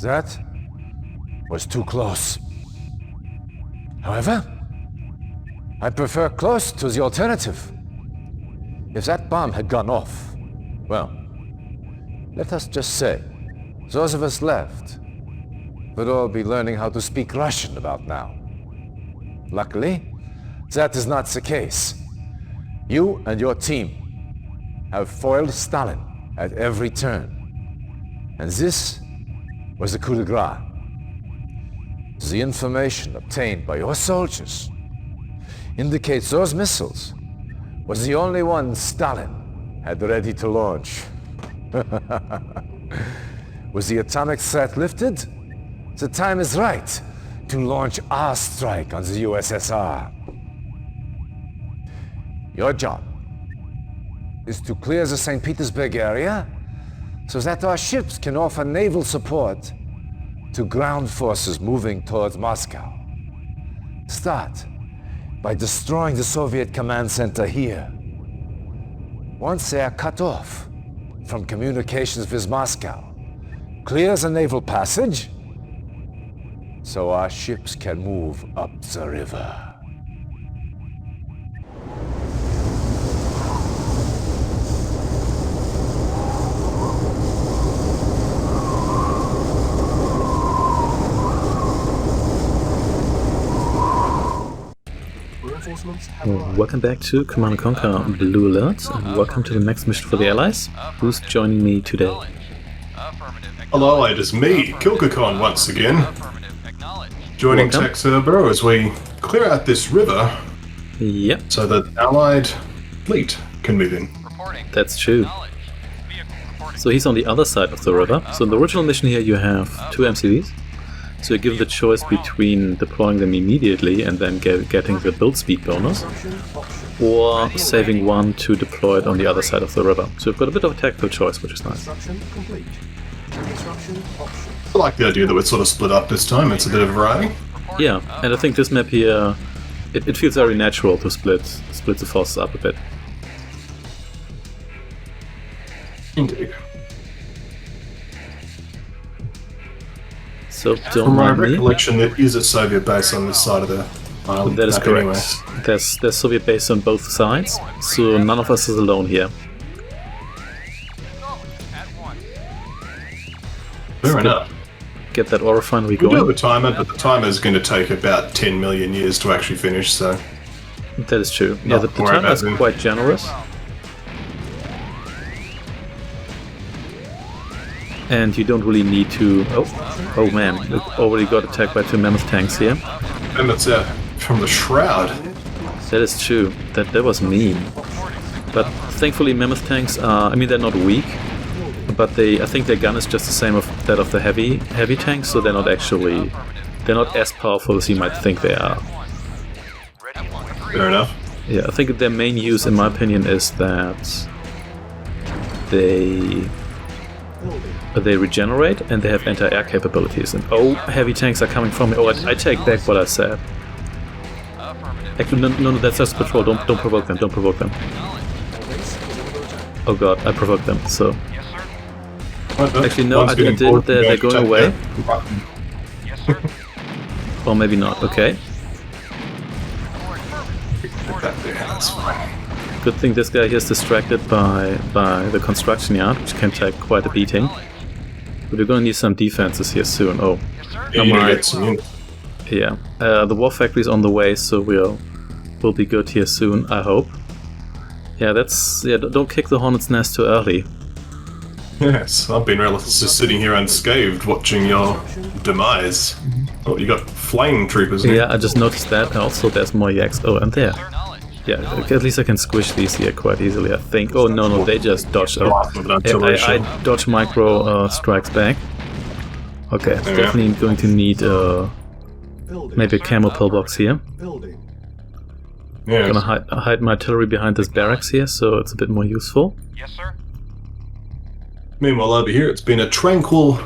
That was too close. However, I prefer close to the alternative. If that bomb had gone off, well, let us just say, those of us left would all be learning how to speak Russian about now. Luckily, that is not the case. You and your team have foiled Stalin at every turn. And this was the coup de grace. The information obtained by your soldiers indicates those missiles was the only one Stalin had ready to launch. Was the atomic threat lifted? The time is right to launch our strike on the USSR. Your job is to clear the St. Petersburg area so that our ships can offer naval support to ground forces moving towards Moscow. Start by destroying the Soviet command center here. Once they are cut off from communications with Moscow, clear the naval passage so our ships can move up the river. Welcome back to Command & Conquer Blue Alert, and welcome to the next mission for the Allies. Who's joining me today? Hello, it is me, Kilkakon, once again. Joining Tech Server as we clear out this river. Yep. So that the Allied fleet can move in. That's true. So he's on the other side of the river. So in the original mission here you have two MCVs. So you're given the choice between deploying them immediately and then getting the build speed bonus, or saving one to deploy it on the other side of the river. So you've got a bit of a tactical choice, which is nice. I like the idea that we're sort of split up this time. It's a bit of variety. Yeah, and I think this map here, it feels very natural to split the forces up a bit. Indeed. So don't From my mind me. recollection, there is a Soviet base on this side of the island. That is correct. Anyway. There's Soviet base on both sides, so none of us is alone here. Fair enough. Get that ore refinery We do have going. a timer, but the timer is going to take about 10 million years to actually finish, so... That is true. Yeah, the worry timer about is them. quite generous. And you don't really need to... Oh man, we already got attacked by two mammoth tanks here. And it's from the Shroud. That is true. That was mean. But thankfully mammoth tanks are... I mean, they're not weak, but I think their gun is just the same of that of the heavy tanks, so they're not as powerful as you might think they are. Fair enough. Yeah, I think their main use, in my opinion, is that they regenerate and they have anti-air capabilities. And heavy tanks are coming from me. I take back what I said. Actually, no, that's just patrol. Don't provoke them. Don't provoke them. Oh god, I provoked them. So actually, no, I didn't. They're going away. Or maybe not. Okay. That's fine. Good thing this guy here is distracted by the construction yard, which can take quite a beating. But we're going to need some defenses here soon. Oh, Yeah, you need to get some in. yeah. The war factory is on the way, so we'll be good here soon, I hope. Yeah, don't kick the hornet's nest too early. Yes, I've been just sitting here unscathed watching your demise. Oh, you got flame troopers here. Yeah, I just noticed that. And also, there's more yaks. Oh, and there. Yeah, at least I can squish these here quite easily, I think. Oh, no, they just dodged. I dodge micro strikes back. Okay, definitely going to need maybe a camo pillbox here. Yeah. Gonna hide my artillery behind this barracks here, so it's a bit more useful. Yes, sir. Meanwhile, over here, it's been a tranquil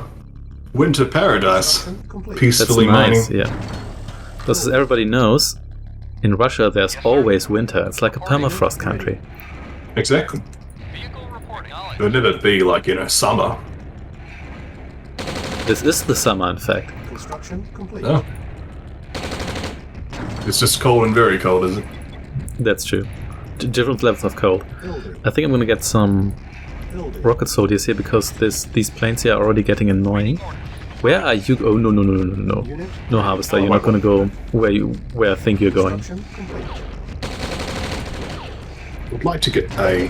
winter paradise. That's Peacefully mining. nice, yeah. Because as everybody knows, in Russia there's always winter. It's like a permafrost country. Exactly. Vehicle reporting. It would never be like, summer. this is the summer, in fact. Construction complete. No. It's just cold and very cold, is it? That's true. Different levels of cold. I think I'm gonna get some rocket soldiers here because these planes here are already getting annoying. Where are you? Oh no. No harvester, you're not gonna go where I think you're going. Construction complete. Would like to get a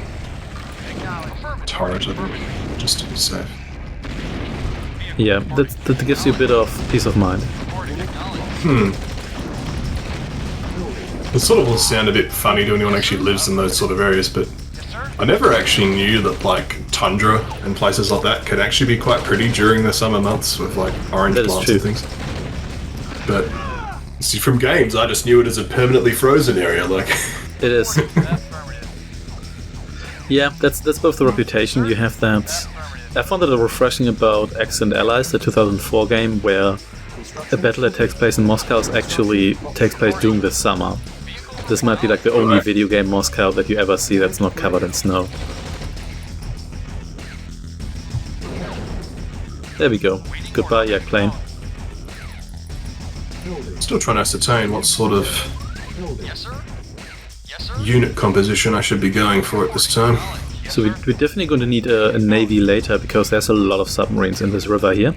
turret just to be safe. Yeah, that gives you a bit of peace of mind. It sort of will sound a bit funny to anyone who actually lives in those sort of areas, but I never actually knew that like tundra and places like that could actually be quite pretty during the summer months with like orange That is plants true. and things. But see, from games, I just knew it as a permanently frozen area. Like, It is. Yeah, that's both the reputation. You have that. I found that refreshing about X and Allies, the 2004 game, where a battle that takes place in Moscow actually takes place during the summer. This might be like the only video game Moscow that you ever see that's not covered in snow. There we go. Goodbye, yak plane. still trying to ascertain what sort of unit composition I should be going for at this time. So we're definitely going to need a navy later because there's a lot of submarines in this river here.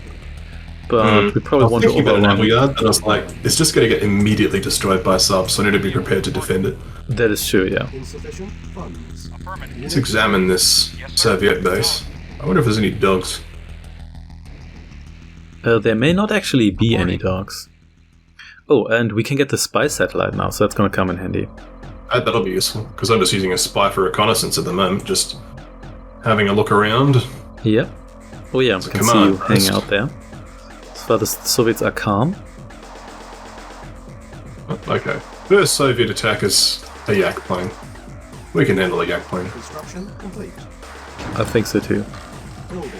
But we probably want to overrun. And I was like, it's just going to get immediately destroyed by subs, so I need to be prepared to defend it. That is true, yeah. Insufficient funds. Let's examine this Soviet base. I wonder if there's any dogs. There may not actually be any dogs. Oh, and we can get the spy satellite now, so that's going to come in handy. That'll be useful, because I'm just using a spy for reconnaissance at the moment, just having a look around. Yep. Oh yeah, I can see you hanging out there. So far the Soviets are calm. Okay. First Soviet attack is a yak plane. We can handle a yak plane. Construction complete. I think so too. Building.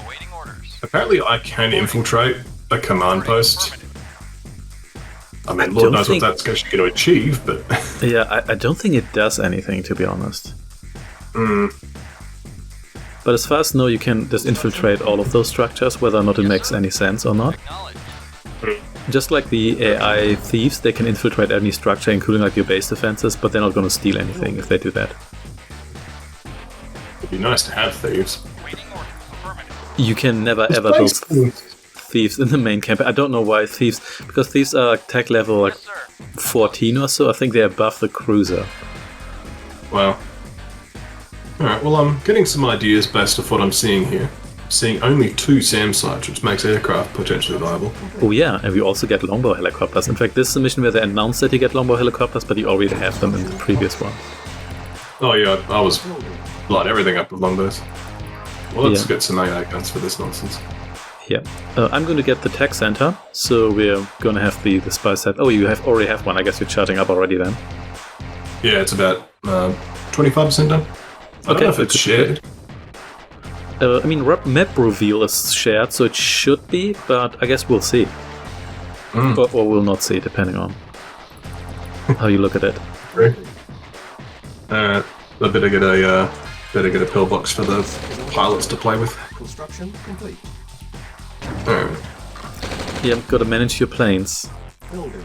Awaiting orders. Apparently I can infiltrate a command post. I mean, I Lord don't knows think- what that's actually going to achieve, but... Yeah, I don't think it does anything, to be honest. But as far as I know, you can just infiltrate all of those structures, whether or not it makes any sense or not. Acknowledged. Just like the AI thieves, they can infiltrate any structure, including like your base defenses, but they're not going to steal anything if they do that. It'd be nice to have thieves. Awaiting orders. Affirmative. You can never ever build thieves in the main campaign. I don't know why thieves, because thieves are like tech level like Yes, sir. 14 or so. I think they're above the cruiser. Wow. Alright, well I'm getting some ideas based off what I'm seeing here. Seeing only 2 SAM sites, which makes aircraft potentially viable. Oh yeah, and we also get longbow helicopters. In fact, this is a mission where they announced that you get longbow helicopters, but you already have them in the previous one. Oh yeah, I was light everything up with longbows. Well, let's Yeah. get some AI guns for this nonsense. Yeah. I'm going to get the tech center, so we're going to have the spy set. Oh, you already have one. I guess you're charging up already then. Yeah, it's about 25% done. I don't know if it's shared. I mean, map reveal is shared, so it should be, but I guess we'll see. Or we'll not see, depending on how you look at it. I better get a pillbox for the pilots to play with. Construction complete. Alright. Yeah, got to manage your planes. Building.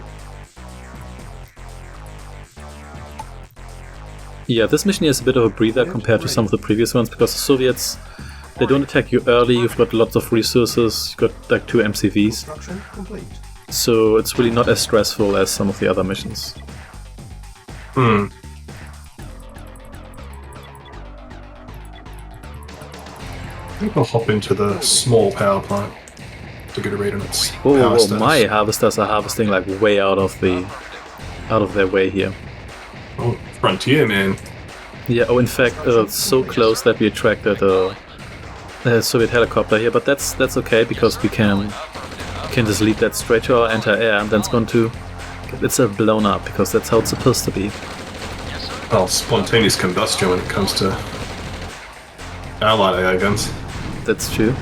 Yeah, this mission here is a bit of a breather compared to some of the previous ones, because the Soviets, they don't attack you early, you've got lots of resources, you've got like 2 MCVs, Construction complete. so it's really not as stressful as some of the other missions. I think I'll hop into the small power plant to get a read on its power Oh, status. my harvesters are harvesting like way out of their way here. Oh, frontier, man. Yeah, oh, in fact, so close that we attracted a Soviet helicopter here, but that's okay because we can just lead that straight to our anti-air, and then it's going to get itself blown up because that's how it's supposed to be. Well, spontaneous combustion when it comes to allied AI guns. That's true.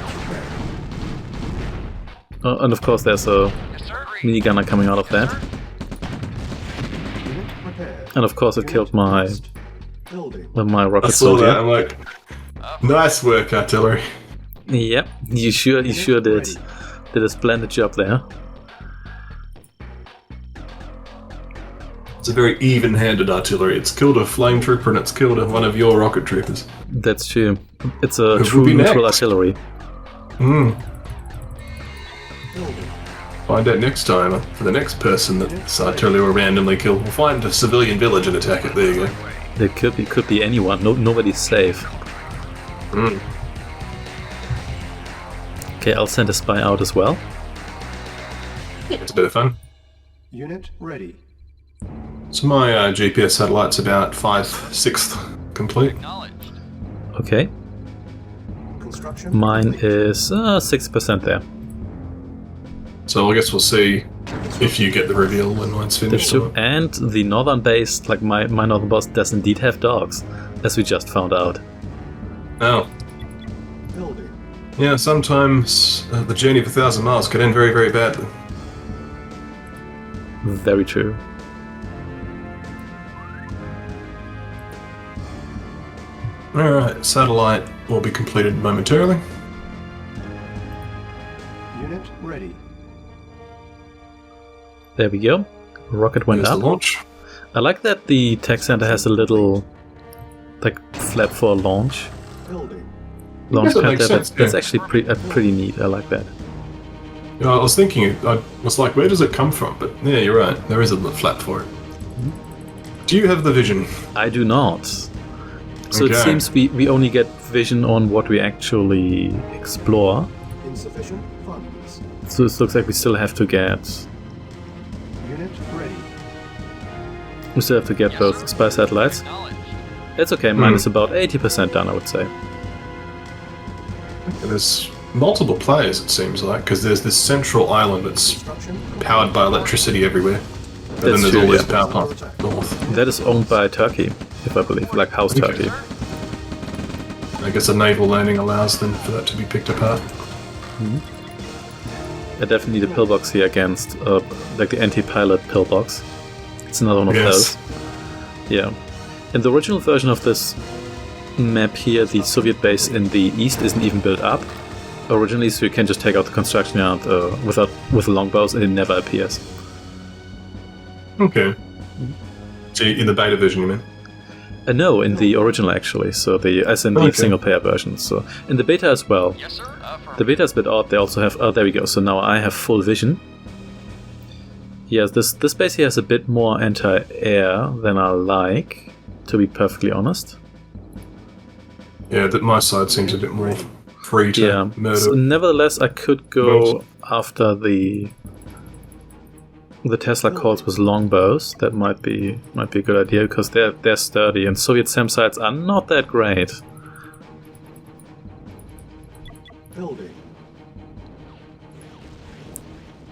And of course, there's a minigunner coming out of that, Unit prepared. and of course, it killed my Building. rocket I saw that, soldier. I'm like, nice work, artillery. Yep, you sure did. Did a splendid job there. It's a very even-handed artillery. It's killed a flame trooper and it's killed one of your rocket troopers. That's true. It's a Who true will be neutral next? artillery. Find out next time for the next person that this artillery will randomly kill. We'll find a civilian village and attack it. There you go. It could be anyone. Nobody's safe. Okay, I'll send a spy out as well. It's a bit of fun. Unit ready. So my GPS satellite's about 5/6 complete. Acknowledged. Okay, Construction. mine is 6% there. So I guess we'll see if you get the reveal when mine's That's finished. true. And the northern base, like my northern boss, does indeed have dogs, as we just found out. Oh, Building. yeah. Sometimes the journey of 1,000 miles could end very, very badly. Very true. All right, satellite will be completed momentarily. Unit ready. There we go. Rocket went Here's up. the launch. I like that the tech center has a little, like, flap for launch Building. pad that there. makes sense, That's yeah. actually pretty neat. I like that. Yeah, I was thinking, I was like, where does it come from? But yeah, you're right. There is a flap for it. Do you have the vision? I do not. So it Okay. seems we only get vision on what we actually explore. Insufficient funds. So it looks like we still have to get Unit ready. both spy satellites. Acknowledged. It's okay. Mine is about 80% done, I would say. There's multiple players, it seems like, because there's this central island that's Construction. powered by electricity everywhere. And then That's there's true, all these yeah. power plants north. That is owned by Turkey, if I believe, like House Turkey. I guess a naval landing allows them for that to be picked apart. I definitely need a pillbox here against, like the anti-pilot pillbox. It's another one of Yes. those. Yeah. In the original version of this map here, the Soviet base in the east isn't even built up originally, so you can just take out the construction yard with longbows and it never appears. Okay. So in the beta version, you mean? No, in the original actually, so as in the Okay. single player version. So in the beta as well. Yes, sir. The beta is a bit odd. They also have. Oh, there we go. So now I have full vision. Yes, this base here has a bit more anti-air than I like, to be perfectly honest. Yeah, that my side seems a bit more free to Yeah. murder. So nevertheless, I could go after the Tesla calls with longbows. That might be a good idea because they're sturdy, and Soviet SAM sites are not that great. Building.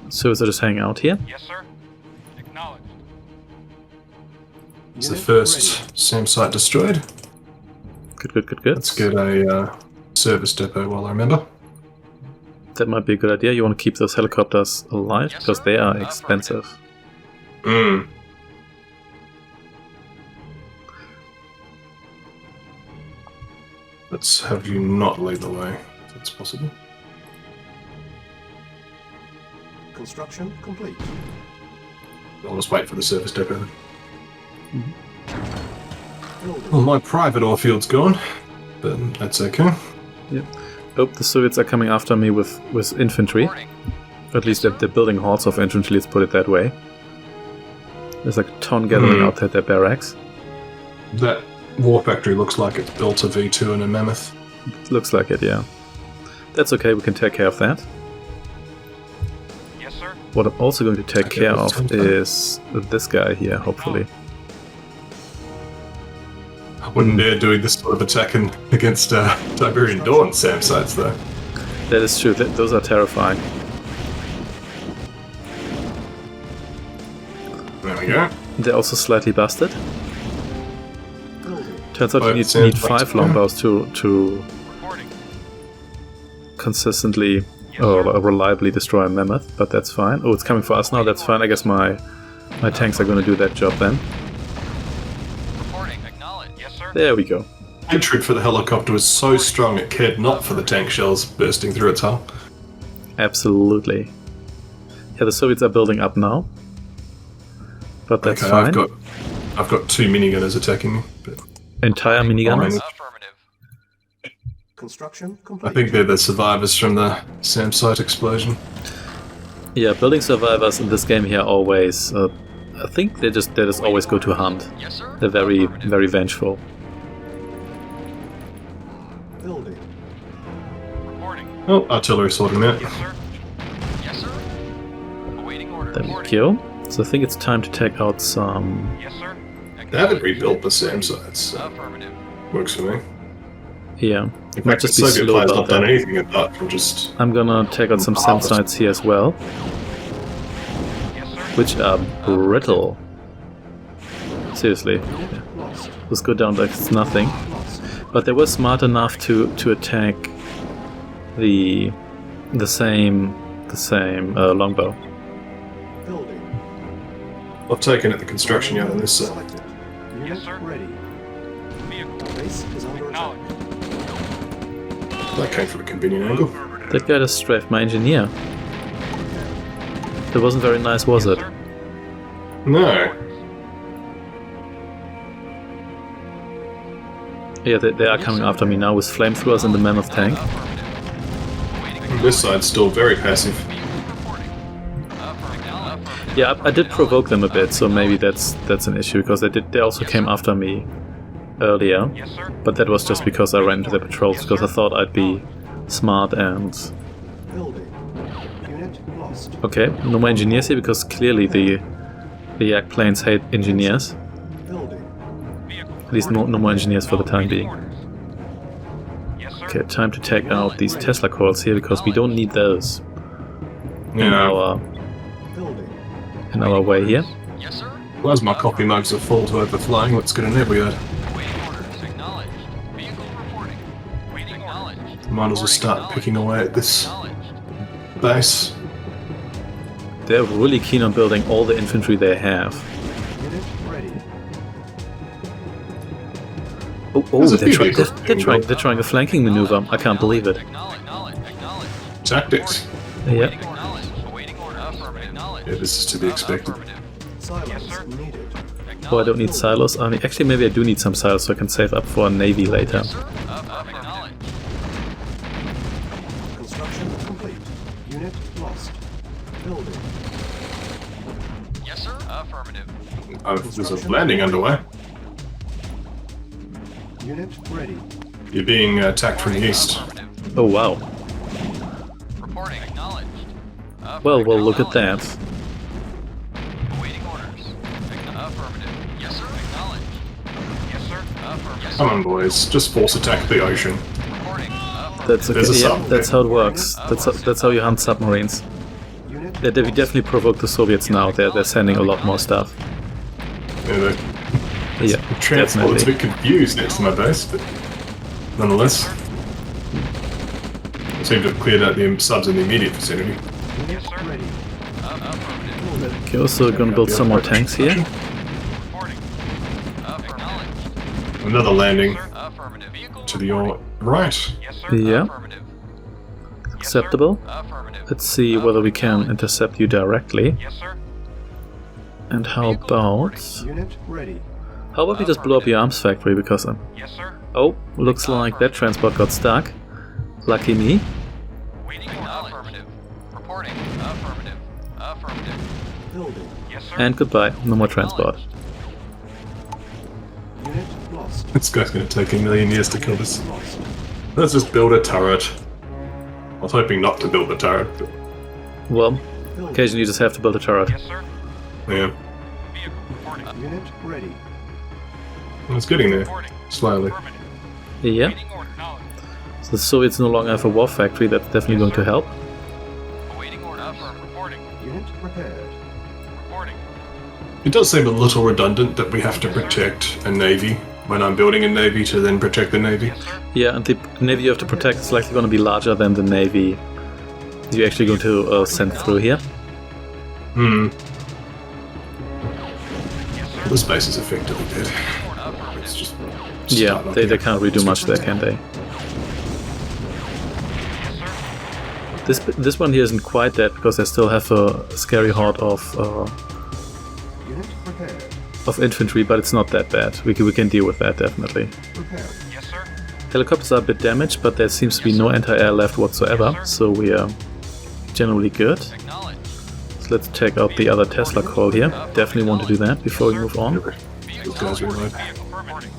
So is it just hanging out here? Yes, sir. Acknowledged. It's the Unit first SAM site destroyed. Good. Let's get a service depot while I remember. That might be a good idea. You want to keep those helicopters alive Yes, because sir. they are expensive. Let's have you not lead the way, if that's possible. ready. Construction complete. I'll just wait for the service depot then. Building. Well, my private ore field's gone, but that's okay. Oh, the Soviets are coming after me with infantry. Reporting. At least they're building hordes of infantry, let's put it that way. There's like a ton gathering outside their barracks. That war factory looks like it's built a V2 and a Mammoth. Looks like it, yeah. That's okay, we can take care of that. Yes, sir. What I'm also going to take Okay, care that's of fine. is this guy here, hopefully. I wouldn't dare doing this sort of attacking against Tiberian Dawn SAM sites, though. That is true, those are terrifying. There we go. They're also slightly busted. Building. Turns out you Five need SAM 5 sites, longbows to Reporting. consistently Yes, or sir. reliably destroy a mammoth, but that's fine. Oh, it's coming for us now, that's fine. I guess my tanks are going to do that job then. Reporting. Acknowledged. Yes, sir. There we go. hatred for the helicopter was so strong it cared not for the tank shells bursting through its hull. Absolutely. Yeah, the Soviets are building up now. But that's Okay, fine. I've got 2 minigunners attacking me. But Entire minigunners? Construction complete. I think they're the survivors from the SAM site explosion. Yeah, building survivors in this game here always... I think they just always go to hunt. Yes, sir. They're very, very vengeful. Building. Reporting. Oh, artillery sorted them out. Yes, sir. Yes, sir. Awaiting order. There we Reporting. go. So I think it's time to take out some... Yes, sir. They haven't rebuilt the SAM sites, so Affirmative. works for me. Yeah, In might fact, the just be Soviet slow player's about not done that. anything apart from just... I'm gonna take out some SAM sites here as well, Yes, sir. which are brittle. Seriously, Lost. let's go down like it's nothing. Lost. But they were smart enough to attack the same longbow. Building. I've taken at the construction yard on this side. Selected. Unit Yes, sir. ready. Vehicle. Base is under attack. Acknowledged. That came from a convenient angle. That guy just strafed my engineer. That wasn't very nice, was it? Sir. No. Yeah, they are coming after me now with flamethrowers and the mammoth tank. Affirmative. Awaiting This side's still very passive. vehicle reporting. Affirmative. Yeah, I did provoke them a bit, so maybe that's an issue because they also came after me earlier. Yes, sir. But that was just because I ran into the patrols, because I thought I'd be smart and... Building. Unit lost. Okay, no more engineers here, because clearly the Yak planes hate engineers. Building. Vehicle. At least no more engineers for the time being. Orders. Yes, sir. Okay, time to take out these Tesla coils here, because we don't need those in Yeah. Building. our way here. Yes, sir. Plasma coffee mugs are full to overflowing. Let's get an every yard. Waiting orders. Acknowledged. Vehicle reporting. Waiting acknowledged. Might as well start picking away at this Acknowledged. base. They're really keen on building all the infantry they have. Unit ready. Oh, There's a they're, few try- vehicles they're, being trying, built. they're trying a flanking maneuver. I can't believe it. Acknowledged. Tactics. Yeah. Acknowledged. Awaiting order. Affirmative. Acknowledged. Yeah, this is to be expected. Affirmative. Silence Yes, sir. needed. Oh, I don't need silos. I mean, actually, maybe I do need some silos so I can save up for a navy later. Sir. Acknowledged. Construction complete. Unit lost. Building. Yes, sir. Affirmative. There's a landing underway. Unit ready. You're being attacked from the east. Affirmative. Oh, wow. Reporting. Acknowledged. Well, look at that. Awaiting orders. Affirmative. Yes, sir. Acknowledged. Yes, sir. Affirmative. Yes, Come on, boys. Just force attack the ocean. Reporting. Affirmative. That's okay. There's a Yeah, sub. that's how it works. That's how you hunt submarines. Unit Yeah, they definitely provoked the Soviets now. They're sending a lot more stuff. Yeah, the Yeah, transport's a definitely. bit confused next to my base, but nonetheless. Seem to have cleared out the subs in the immediate vicinity. Unit ready. Affirmative. Okay, also gonna build some more tanks here. Reporting. Acknowledged. Another landing Affirmative. Vehicle to the right. Yes, sir. Yeah. Affirmative. Yes, sir. Acceptable. Affirmative. Let's see whether we can intercept you directly. Yes, sir. And how about... Unit ready. How about we just blow up your arms factory, because I'm... Yes, sir. Oh, looks like that transport got stuck. Lucky me. Waiting order. Affirmative. Reporting. Affirmative. Affirmative. Building. Yes, sir. And goodbye. No more transport. Unit lost. This guy's going to take a million years to kill this. Lost. Let's just build a turret. I was hoping not to build the turret, but Well, Building. occasionally you just have to build a turret. Yes, sir. yeah, Vehicle reporting. Unit ready. it's getting there. Reporting. Slowly. Affirmative. Yeah, Waiting order. Acknowledged. so the Soviets no longer have a war factory. That's definitely going to help. Awaiting order. Affirmative. Reporting. Unit prepared. Reporting. It does seem a little redundant that we have to protect a navy when I'm building a navy to then protect the navy. Yes, sir. Yeah, and the navy you have to protect is likely going to be larger than the navy you're actually going to send through here. Hmm. Yes, sir. The space is effectively dead. Affirmative. It's just Yeah, start they knocking can't really do much there, can they? This one here isn't quite dead because they still have a scary horde Unit prepared. of infantry, but it's not that bad. We can deal with that definitely. Prepared. Yes, sir. Helicopters are a bit damaged, but there seems to be no anti-air left whatsoever, so we are generally good. Acknowledged. So let's check out the other Tesla call here. Definitely want to do that before we move on. Those guys are remote. Vehicle reporting.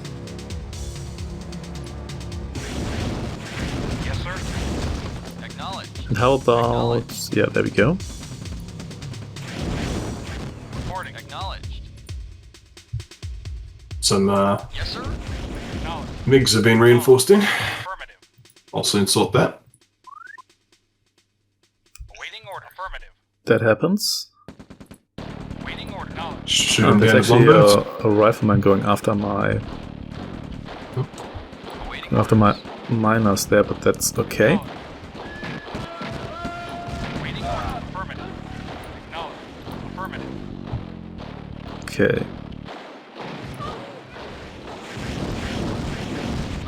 Yes, sir. Acknowledged. And how about... yeah, there we go. Reporting. Acknowledged. Some Yes, sir. Acknowledged. MiGs have been reinforced in. Affirmative. I'll soon sort that. Awaiting order. Affirmative. That happens. Waiting order. Acknowledged. Shoot them There's down as actually longbirds. a rifleman going after my Awaiting miners there, but that's okay. Waiting order. Affirmative. Acknowledged. Affirmative. Okay.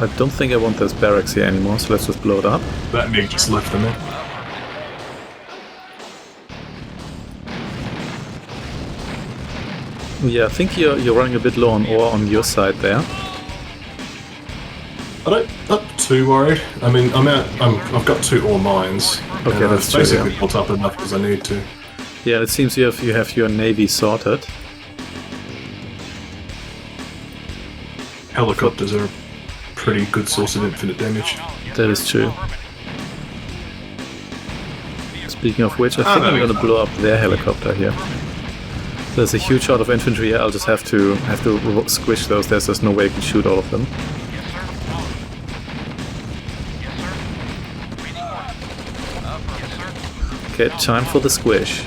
I don't think I want those barracks here anymore, so let's just blow it up. That MiG just left them there. Yeah, I think you're running a bit low on ore on your side there. Not too worried. I mean, I've got 2 ore mines. Okay, and that's I've true, basically yeah. built up enough as I need to. Yeah, it seems you have your navy sorted. Helicopters are a pretty good source of infinite damage. That is true. Speaking of which, I think I'm gonna blow up their helicopter here. There's a huge horde of infantry here. I'll just have to squish those. There's just no way you can shoot all of them. Yes, sir. Acknowledged. Yes, sir. Waiting order. Yes, sir. Okay, time for the squish.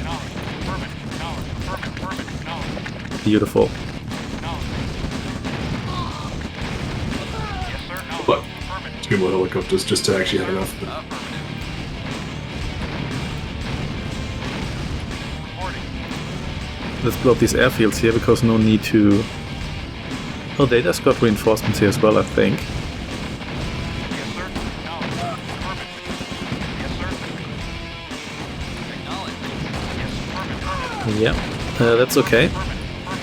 Beautiful. But 2 more helicopters just to actually have enough. Let's blow up these airfields here because no need to... oh, they just got reinforcements here as well, I think. Yeah, that's okay.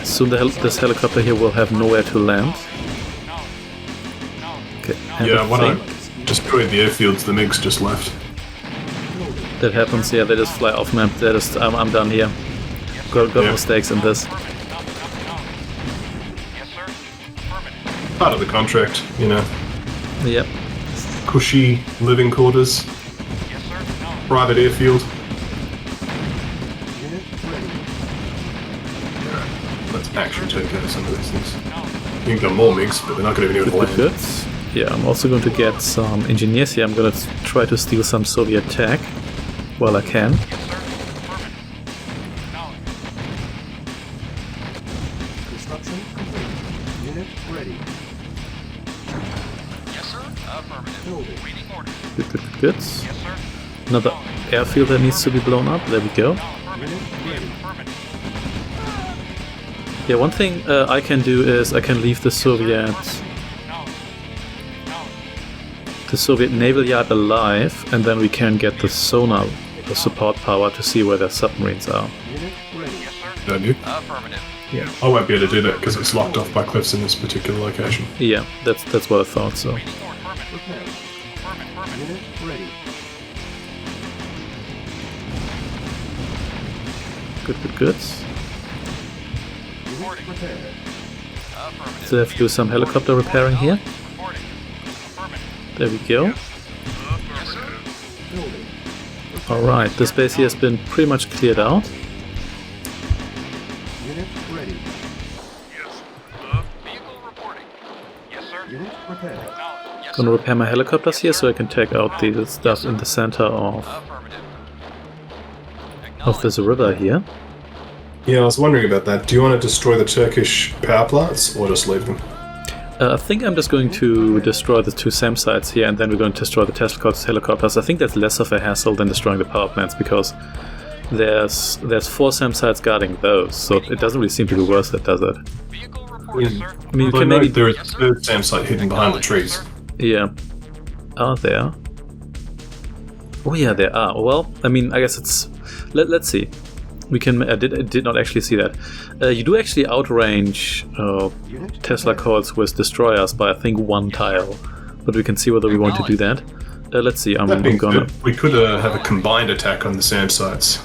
Soon this helicopter here will have nowhere to land. Okay, and Yeah, I when I think destroyed the airfields, the MiGs just left. that happens. Yeah, they just fly off map. I'm done here. Got Yeah. mistakes in this. Part of the contract, you know. Yep. Cushy living quarters, private airfield. Unit ready. Let's actually take out some of these things. You can get more MiGs, but they're not going to be able to land. Good. Yeah, I'm also going to get some engineers here. I'm going to try to steal some Soviet tech while I can. Construction complete. Unit ready. Yes, sir. Affirmative. Building. Waiting order. Good. Yes, sir. Another airfield that needs to be blown up. There we go. Unit ready. Affirmative. Yeah, one thing I can do is I can leave the Soviet naval yard alive, and then we can get the sonar, the support power to see where their submarines are. Unit ready. Yes, sir. Don't you? Affirmative. Yeah. I won't be able to do that because it's locked off by cliffs in this particular location. Yeah, that's what I thought. So Waiting order. Affirmative. Prepared. Affirmative. Unit ready. good. Unit prepared. Affirmative. So I have to do some helicopter repairing here. Reporting. Affirmative. There we go. Yes, sir. Building. Alright, this base here has been pretty much cleared out. Unit ready. Vehicle reporting. Yes, sir. Unit prepared. Acknowledged. Yes, Gonna sir. repair my helicopters here so I can take out the stuff in the center of Affirmative. this river here. Yeah, I was wondering about that. Do you want to destroy the Turkish power plants or just leave them? I think I'm just going to destroy the 2 SAM sites here, and then we're going to destroy the Tesla helicopters. I think that's less of a hassle than destroying the power plants, because there's 4 SAM sites guarding those, so it doesn't really seem to be worth it, does it? Vehicle reporting. reporting, sir. I mean, you Well, can no, maybe... there is a third SAM site hidden behind the trees. Yeah. Are there? Oh yeah, there are. Well, I mean, I guess it's... Let's see. We can... I did not actually see that. You do actually outrange Tesla coils with destroyers by, I think, 1 tile. But we can see whether we want to do that. Let's see, I'm That being gonna... said, we could have a combined attack on the SAM sites.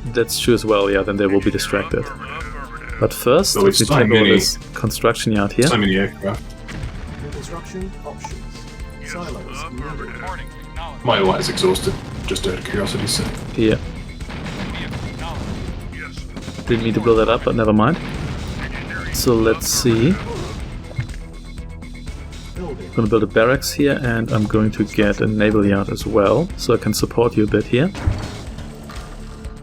That's true as well, yeah, then they will be distracted. But first, So we it's take so over many- this construction yard here. So many aircraft. Construction options. Silos needed. Reporting. Acknowledged. My light is exhausted, just out of curiosity. So. Yeah, Vehicle acknowledged. didn't mean to blow that up, but never mind. So let's see. Building. I'm gonna build a barracks here, and I'm going to get a naval yard as well, so I can support you a bit here.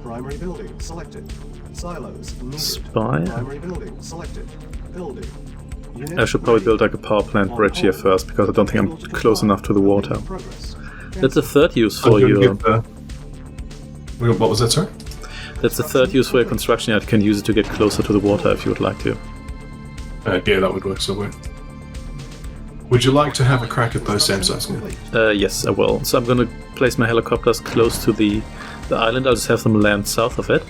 Primary building selected. Silos needed. Spy. Primary building selected. Building. Unit I should probably ready. build like a power plant bridge here first, because I don't think I'm close enough to the water. Progress. That's the third use I'm for gonna your... give what was that, sorry? That's the third use for your construction yard. You can use it to get closer to the water if you would like to. Yeah, that would work so well. Would you like to have a crack at those SAM sites? Neil? Yes, I will. So I'm gonna place my helicopters close to the island. I'll just have them land south of it,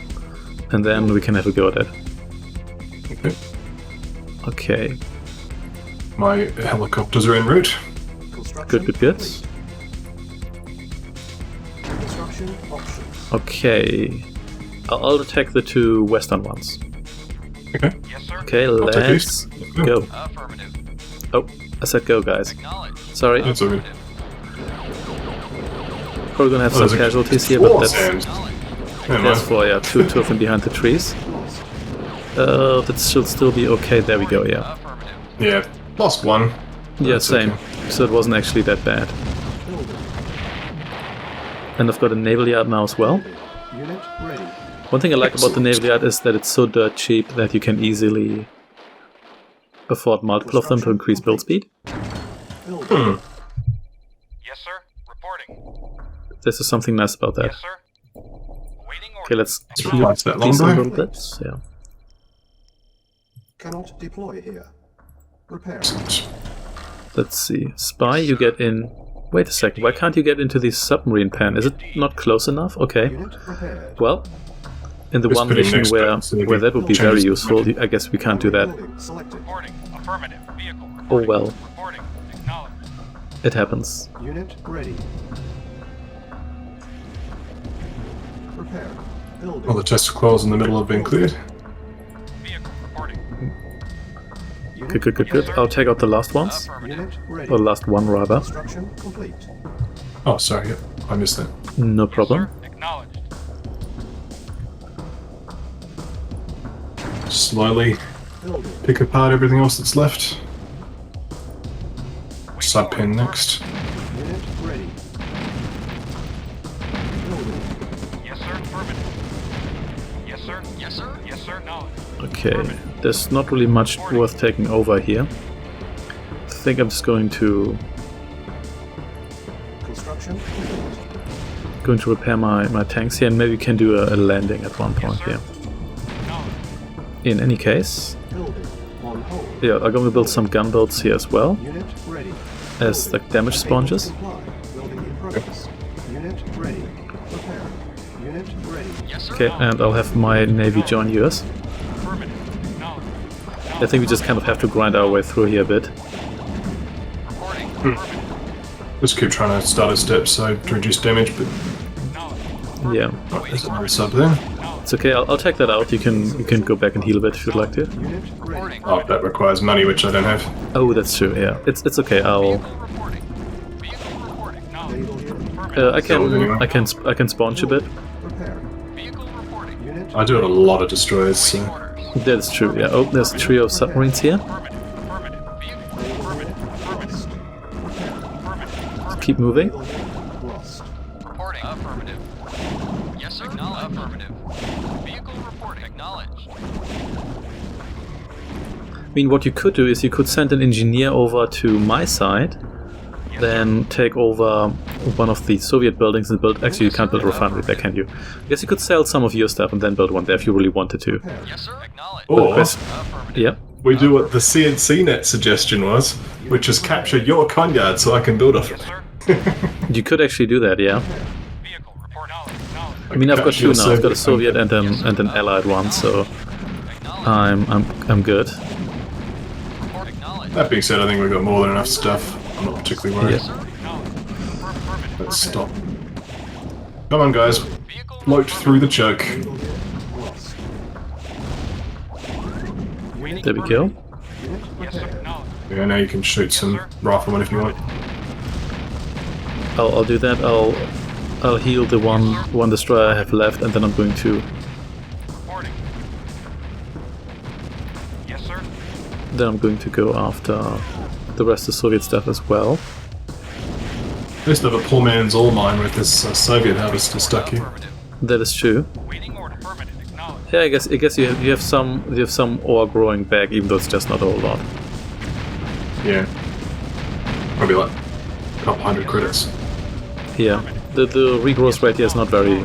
and then we can have a go at it. Okay. Okay, My helicopters are en route. Construction good, good, good. complete. Construction options. Okay, I'll attack the 2 western ones. Okay. Yes, sir. Okay, take let's these. go. Affirmative. Oh, I said go, guys. Acknowledged. Sorry, That's all good. probably gonna have Oh, some there's a casualties here, but four that's SAMs. Never that's mind. for yeah, two of them behind the trees. That should still be okay. There we go. Yeah, Affirmative. Yeah, lost 1. yeah, That's same. okay. So it wasn't actually that bad. Building. And I've got a naval yard now as well. Unit ready. One thing I like about the Excellent. naval yard is that it's so dirt cheap that you can easily afford multiple of them to increase build speed. Building. Yes, sir. Reporting. This is something nice about that. Yes, sir. Waiting order. Okay, let's heal replace that these a longbow. little bit. Yeah. Cannot deploy here. Repair. Let's see. Spy, you get in. Wait a second. Why can't you get into the submarine pan? Is it not close enough? Okay. Unit repaired. Well, in the Just one put in mission next where button so you that would be can very change the useful, I guess we can't do that. Building selected. Reporting. Affirmative. Vehicle. Oh Reporting. well, Reporting. Acknowledged. it happens. Unit ready. Repair. Building. All the test coils in the middle have been cleared. Vehicle. Reporting. Good, good, good, good. I'll take out the last ones. Affirmative. Unit ready. Or the last one, rather. Construction complete. Oh, sorry, yep, I missed that. No problem. Sir. Acknowledged. Slowly Building. pick apart everything else that's left. Sub pin next. Unit ready. Building. Yes, sir. Affirmative. Yes, sir. Yes, sir. Yes, sir. Knowledge. Okay, there's not really much worth taking over here. I think I'm just going to Construction complete. repair my tanks here, and maybe we can do a landing at one point here. Knowledge. In any case, Building. On hold. yeah, I'm going to build some gunboats here as well Unit ready. as like damage sponges. Comply. Building in progress. Unit ready. Repair. Unit ready. Yes, sir. Okay, and I'll have my navy join yours. Affirmative. Acknowledged. I think we just kind of have to grind our way through here a bit. Reporting. Affirmative. Just keep trying to start a step so to reduce damage, but Acknowledged. Yeah, oh, there's another sub there. it's okay. I'll take that out. You can go back and heal a bit if you'd like to. Unit ready. Reporting. Oh, that requires money, which I don't have. Oh, that's true. Yeah, it's okay. I'll Vehicle reporting. Vehicle reporting. Acknowledged. Naval unit. I can sponge a bit. Repair. Vehicle reporting. Unit. I do have a lot of destroyers, so Orders. That's true. Yeah. Oh, there's a trio of submarines here. Affirmative. Affirmative. Vehicle. Affirmative. Affirmative. Affirmative. Keep moving. Naval unit lost. Reporting. Affirmative. Yes, sir. Acknowledged. Affirmative. Vehicle reporting. Acknowledged. I mean, what you could do is you could send an engineer over to my side, Yes, then take over one of the Soviet buildings and build. Actually, you can't build a refinery there, can you? I guess you could sell some of your stuff and then build one there if you really wanted to. Repair. Yes, sir. Acknowledged. Or Quest- Affirmative. Yeah. We do what the CNCNet suggestion was, which is capture your Conyard so I can build off it. You could actually do that, yeah. Vehicle report. I mean, I've got two now. I've got a Soviet and an Allied one, so I'm good. That being said, I think we've got more than enough stuff. I'm not particularly worried. Yeah. Let's stop. Come on, guys. Float through the choke. There we go. Yeah, now you can shoot some riflemen if you want. I'll do that. I'll heal the one destroyer I have left, and then I'm going to. Yes, sir. Then I'm going to go after the rest of the Soviet stuff as well. At least have a poor man's ore mine with this Soviet harvester stuck here. That is true. Waiting order. Affirmative. Acknowledged. Yeah, I guess you have some ore growing back, even though it's just not a whole lot. Yeah. Probably like a couple hundred credits. Yeah, the regrowth rate here is not very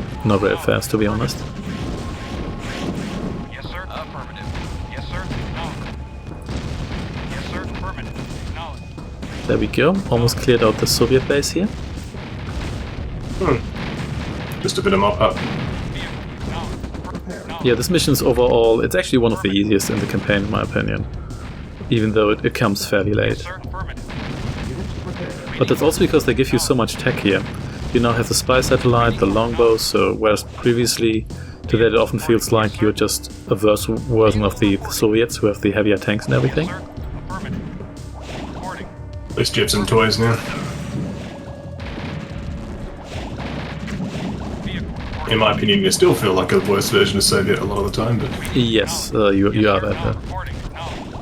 fast, to be honest. Yes, sir. Affirmative. Yes, sir. Acknowledged. Yes, sir. Affirmative. Acknowledged. There we go. Almost cleared out the Soviet base here. Just a bit of mop up. Yeah, this mission's overall, it's actually one of the easiest in the campaign, in my opinion. Even though it comes fairly late. Sir. Affirmative. But that's also because they give you so much tech here. You now have the spy satellite, the longbow, so whereas previously to that it often feels like you're just a worse version of the Soviets who have the heavier tanks and everything. Sir. Affirmative. Reporting. At least you have some toys now. In my opinion, you still feel like a worse version of Soviet a lot of the time, but Yes, you are that. Reporting. Acknowledged.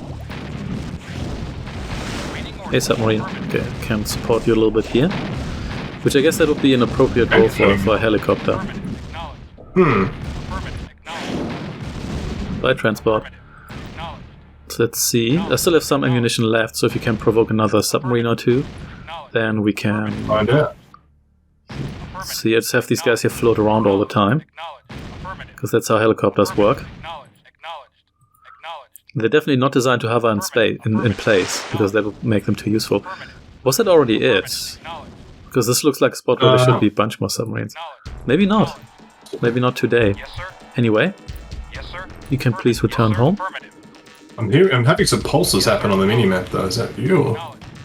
Waiting order. Hey submarine, okay, can support you a little bit here. Which I guess that would be an appropriate role for a helicopter. Affirmative. Affirmative. Acknowledged. By transport. Acknowledged. So let's see. I still have some ammunition left, so if you can provoke another submarine or two, then we can find out. see. Let's have these guys here float around all the time, Acknowledged. Affirmative. because that's how helicopters work. Acknowledged. Acknowledged. Acknowledged. They're definitely not designed to hover in space in place, because that would make them too useful. Was that already it? Acknowledged. Because this looks like a spot where there should be a bunch more submarines. Maybe not. Maybe not today. Yes, sir. Anyway, Yes, sir. you can please return home. Affirmative. I'm having some pulses happen on the minimap though. Is that you?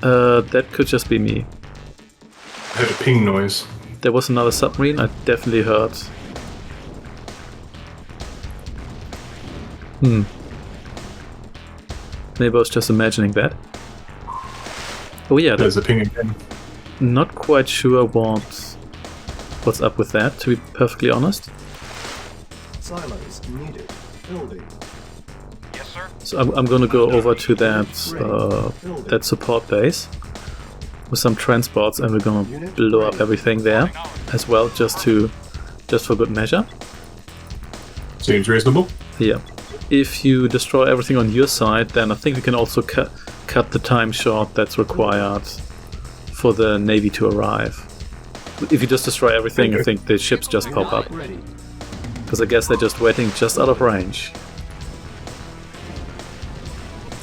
Or That could just be me. I heard a ping noise. There was another submarine, I definitely heard. Maybe I was just imagining that. Oh yeah, There's a ping again. not quite sure what's up with that, to be perfectly honest. Silos needed. Building. Yes, sir. So I'm gonna go over to that support base with some transports, and we're gonna blow up everything there as well, just for good measure. Seems reasonable. Yeah. If you destroy everything on your side, then I think we can also cut the time short that's required for the Navy to arrive. If you just destroy everything, I think the ships just pop up. Ready. Because I guess they're just waiting just out of range.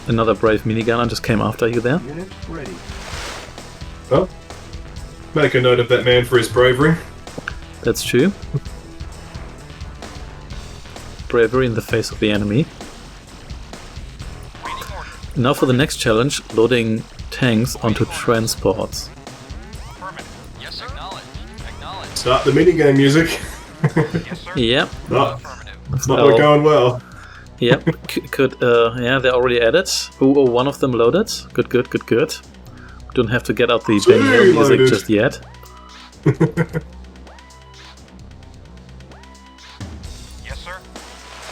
Another brave minigunner just came after you there. Unit ready. Well, make a note of that man for his bravery. That's true. Bravery in the face of the enemy. Now for the next challenge, loading tanks onto transports. Affirmative. Yes, sir. Acknowledged. Acknowledged. Start the minigame music. Yes, sir. Yep. Not, Affirmative. not going well. Yep. Yeah, they're already at it. Oh, one of them loaded. Good. Don't have to get out the Ben Hill music loaded. just yet. Yes, sir.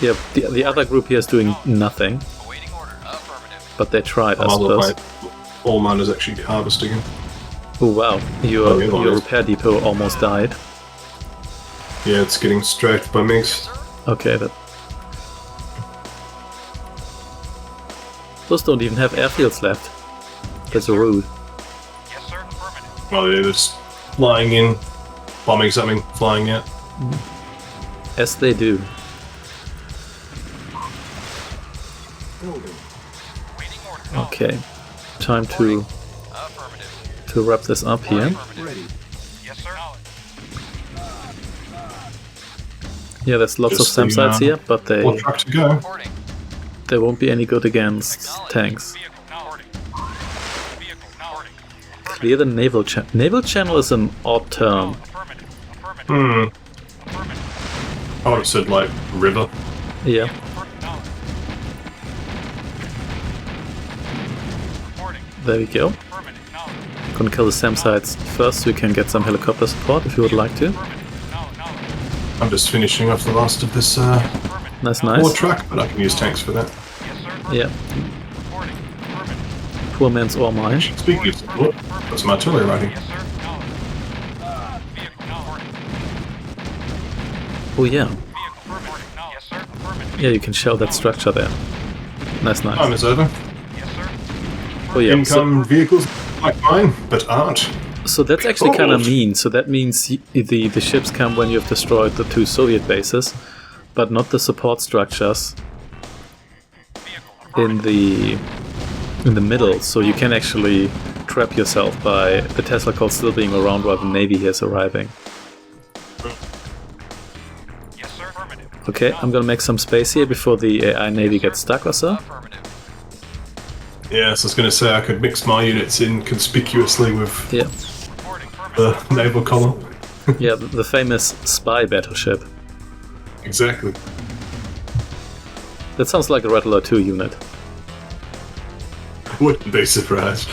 Yeah, the other group here is doing nothing, Awaiting order. Affirmative. but they tried, I I'll suppose. play. All mine is actually harvesting him. Oh wow, Oh, yeah, your repair depot almost died. Yeah, it's getting strafed by Minx. Okay, those don't even have airfields left. That's rude. Yes, sir. Affirmative. Well, they're just flying in, bombing something, flying out. As they do. Building. Okay, time to wrap this up here. Ready. Yes, sir. Yeah, there's lots Just of SAM the, sites here, but More truck to go. Reporting. they won't be any good against tanks. Vehicle reporting. Vehicle reporting. Clear the naval channel. Naval channel is an odd term. Affirmative. Affirmative. Hmm. Affirmative. I would have said like river. Yeah. Reporting. There we go. Affirmative. Knowledge. Gonna kill the SAM sites first so we can get some helicopter support if you would like to. Affirmative. Knowledge. I'm just finishing off the last of this Affirmative. Nice, war nice. truck, but I can use tanks for that. Yes, sir. Yeah. Reporting. Affirmative. Poor man's ore mine. Speaking of support, that's my artillery writing. Yes, sir. Knowledge. Vehicle reporting. Oh yeah. Vehicle reporting. Yes, sir. Affirmative. Yeah, you can shell that structure there. Nice, Time nice. is over. Yes, sir. Oh yeah. So, Income vehicles like mine, but aren't. so that's actually kind of Oh. mean. So that means the ships come when you've destroyed the 2 Soviet bases, but not the support structures in the middle. So you can actually trap yourself by the Tesla code still being around while the Navy here is arriving. Yes, sir. Affirmative. Okay, I'm gonna make some space here before the AI Navy gets stuck or so. Affirmative. Yeah, so I was going to say I could mix my units in conspicuously with Yeah, Reporting. the naval column. yeah, the famous spy battleship. Exactly. That sounds like a Red Alert 2 unit. Wouldn't be surprised.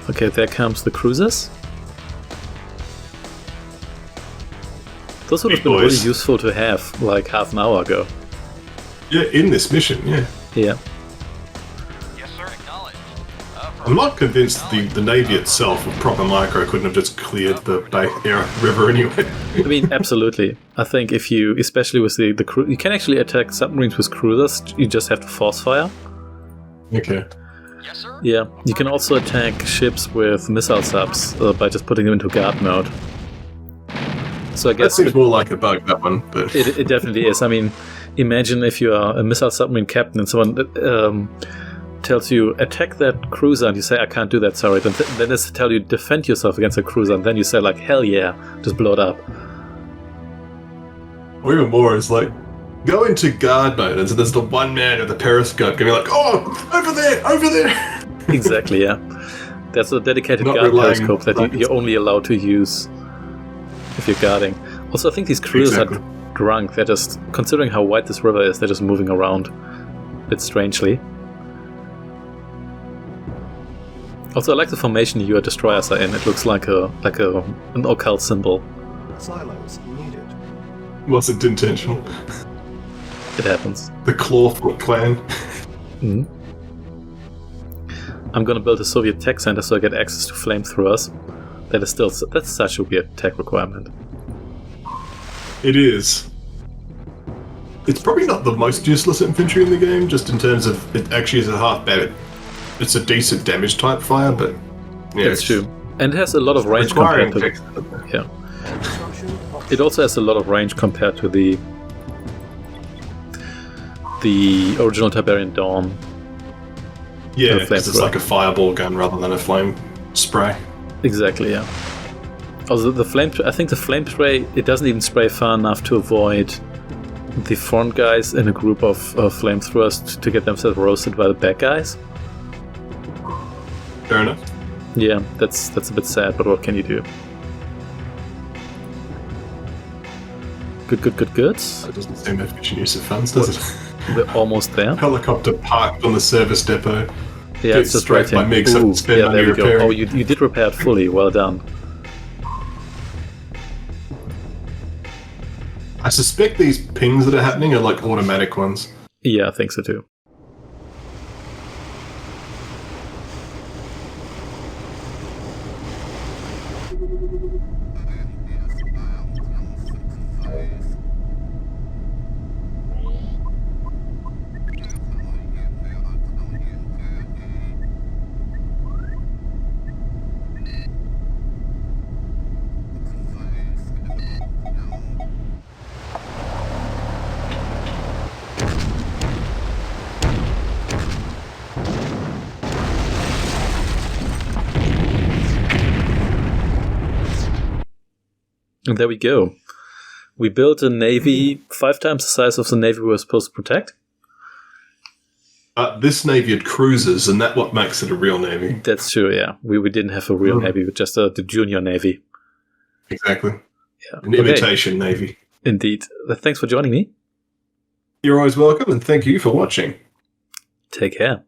Okay, there comes the cruisers. Those would have Big been really boys. useful to have like half an hour ago. Yeah, in this mission, yeah. Yeah, Yes, sir. Acknowledged. I'm not convinced the Navy itself with proper micro couldn't have just cleared the river anyway. I mean, absolutely. I think if you, especially with the you can actually attack submarines with cruisers. You just have to force fire. Okay. Yes, sir. Yeah, you can also attack ships with missile subs by just putting them into guard mode. So I That guess seems more like a bug, that one, but it definitely is. I mean, imagine if you are a missile submarine captain and someone tells you attack that cruiser and you say I can't do that, sorry. Then they tell you defend yourself against a cruiser and then you say like hell yeah, just blow it up. or even more is like go into guard mode, and so there's the one man with the periscope going like, oh, over there. Exactly, yeah. There's a dedicated Not guard relying periscope that on you're only allowed to use if you're guarding. Also, I think these cruisers Exactly. are drunk. They're just, considering how wide this river is, they're just moving around a bit strangely. Also, I like the formation your destroyers are in. It looks like an occult symbol. Silos needed. Wasn't intentional. It happens. The Clawfoot clan. Mhm. I'm gonna build a Soviet tech center so I get access to flamethrowers. That's such a weird tech requirement. It is. It's probably not the most useless infantry in the game, just in terms of it actually is a half bad. It's a decent damage type fire, but yeah, That's true. And it has a lot of range requiring compared to fix. yeah. Construction It also has a lot of range compared to the original Tiberian Dawn. Yeah, A 'cause it's flamethrower. like a fireball gun rather than a flame spray. Exactly, yeah. Also, I think the flame spray, it doesn't even spray far enough to avoid the front guys in a group of flamethrowers to get themselves roasted by the back guys. Fair enough. Yeah, that's a bit sad, but what can you do? Good. That doesn't seem efficient use of funds, does it? We're almost there. Helicopter parked on the service depot. Yeah, it's just right strafed by here. MiGs, so I Ooh, can spend yeah, money there we go. repairing. Oh, you did repair it fully. Well done. I suspect these pings that are happening are like automatic ones. Yeah, I think so too. And there we go. We built a navy 5 times the size of the navy we were supposed to protect. This navy had cruisers, and that's what makes it a real navy. That's true, yeah. We didn't have a real navy, but just the junior navy. Exactly. Yeah. An imitation navy. Indeed. Thanks for joining me. You're always welcome, and thank you for watching. Take care.